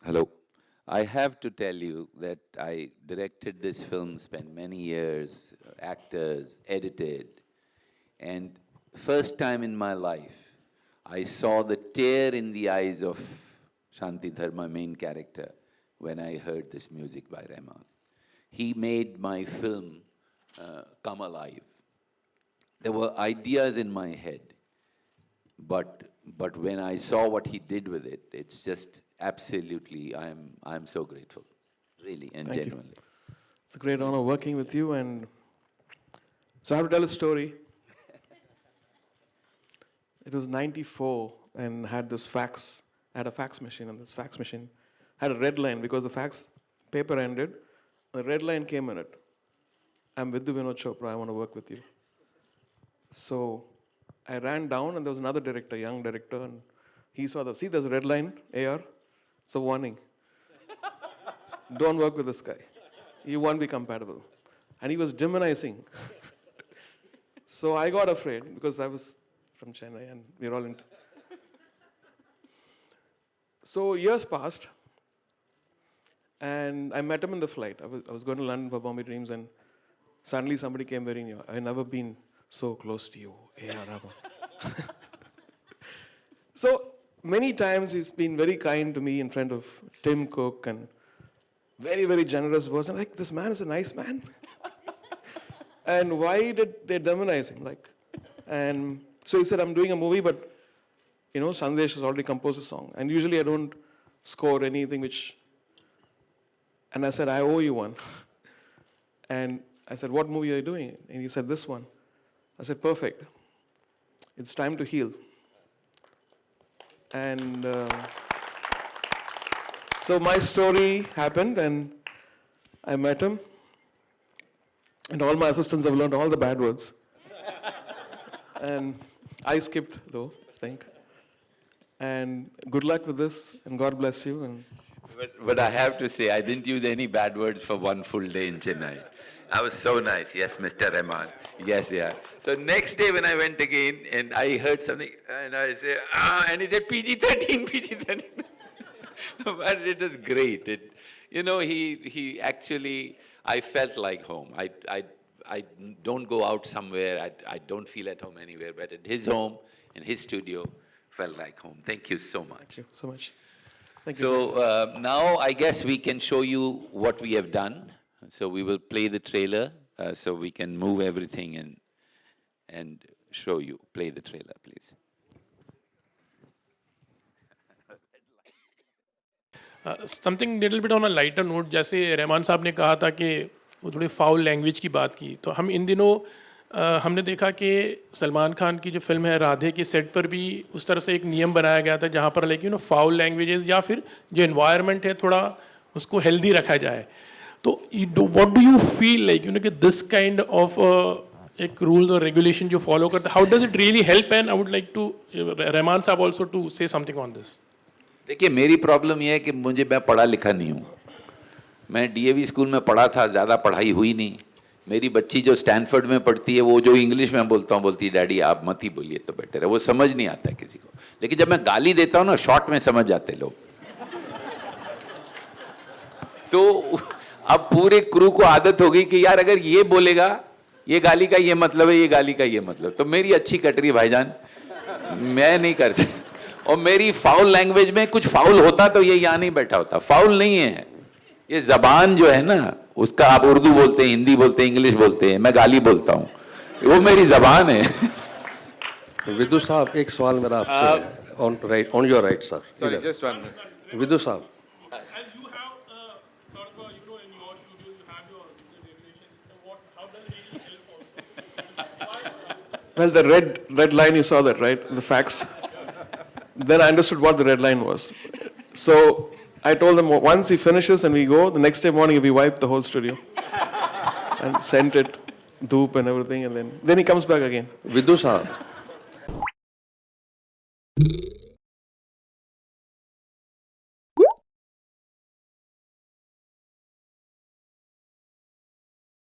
Hello. I have to tell you that I directed this film, spent many years, actors, edited, and first time in my life, I saw the tear in the eyes of Shanti Dharma, main character, when I heard this music by Rahman. He made my film come alive. There were ideas in my head, but when I saw what he did with it, it's just absolutely, I'm so grateful, really and Thank you. genuinely. It's a great honor working with you. And so I have to tell a story. It was 94 and had this fax. I had a fax machine, and this fax machine had a red line because the fax paper ended. The red line came in it. I'm with the Vinod Chopra. I want to work with you. So I ran down, and there was another director, young director, and he saw see, there's a red line, AR. It's a warning. Don't work with this guy. You won't be compatible. And he was demonizing. So I got afraid because I was from Chennai and we're all into. So years passed, and I met him in the flight. I was going to London for Bombay Dreams, and suddenly somebody came very near. I've never been so close to you, A.R. Rahman. So many times he's been very kind to me in front of Tim Cook and very, very generous words. I'm like, this man is a nice man. And why did they demonize him? And so he said, I'm doing a movie, but Sandesh has already composed a song. And usually I don't score anything and I said, I owe you one. And I said, what movie are you doing? And he said, this one. I said, perfect. It's time to heal. And so my story happened, and I met him. And all my assistants have learned all the bad words. And I skipped, though, I think. And good luck with this, and God bless you. And But I have to say, I didn't use any bad words for one full day in Chennai. I was so nice. Yes, Mr. Rahman. Yes, yeah. So next day when I went again and I heard something, and I said, and he said PG-13, PG-13. But it was great. He actually, I felt like home. I don't go out somewhere. I don't feel at home anywhere. But at his home, in his studio, felt like home. Thank you so much. thank you so much. Thank you. So now I guess we can show you what we have done. So we will play the trailer so we can move everything and show you. Play the trailer, please. Something little bit on a lighter note, जैसे रहमान साहब ने कहा था कि वो थोड़ी foul language की बात की, तो हम इन दिनों हमने देखा कि सलमान खान की जो फिल्म है राधे के सेट पर भी उस तरह से एक नियम बनाया गया था जहाँ पर लाइक फाउल लैंग्वेजेस या फिर जो एनवायरनमेंट है थोड़ा उसको हेल्दी रखा जाए. तो what do you feel like कि दिस काइंड ऑफ एक रूल और रेगुलेशन जो फॉलो करते, how does it really help? And I would like to Rahman साहब also to say something on this. देखिए, मेरी प्रॉब्लम यह है कि मैं पढ़ा लिखा नहीं हूँ. मैं डीएवी स्कूल में पढ़ा था, ज़्यादा पढ़ाई हुई नहीं. मेरी बच्ची जो स्टैनफोर्ड में पढ़ती है, वो जो इंग्लिश में बोलता हूँ, बोलती है डैडी आप मत ही बोलिए तो बेटर है. वो समझ नहीं आता किसी को. लेकिन जब मैं गाली देता हूँ ना, शॉर्ट में समझ जाते लोग. तो अब पूरे क्रू को आदत हो गई कि यार अगर ये बोलेगा, ये गाली का ये मतलब है, ये गाली का ये मतलब. तो मेरी अच्छी कटरी भाईजान, मैं नहीं कर सकता. और मेरी फाउल लैंग्वेज में कुछ फाउल होता तो ये यहाँ नहीं बैठा होता. फाउल नहीं है, ये जबान जो है ना, उसका आप उर्दू बोलते हैं, हिंदी बोलते हैं, इंग्लिश बोलते हैं, मैं गाली बोलता हूँ, वो मेरी जबान है. विदु साहब, एक सवाल मेरा आपसे on your right sir. Sorry, just 1 minute. विदु साहब, Well, the red line, you saw that, right? The fax. Then I understood what the red line was. So I told them once he finishes and we go, the next day morning we wipe the whole studio and sent it, dhoop and everything, and then he comes back again. विदु साहब,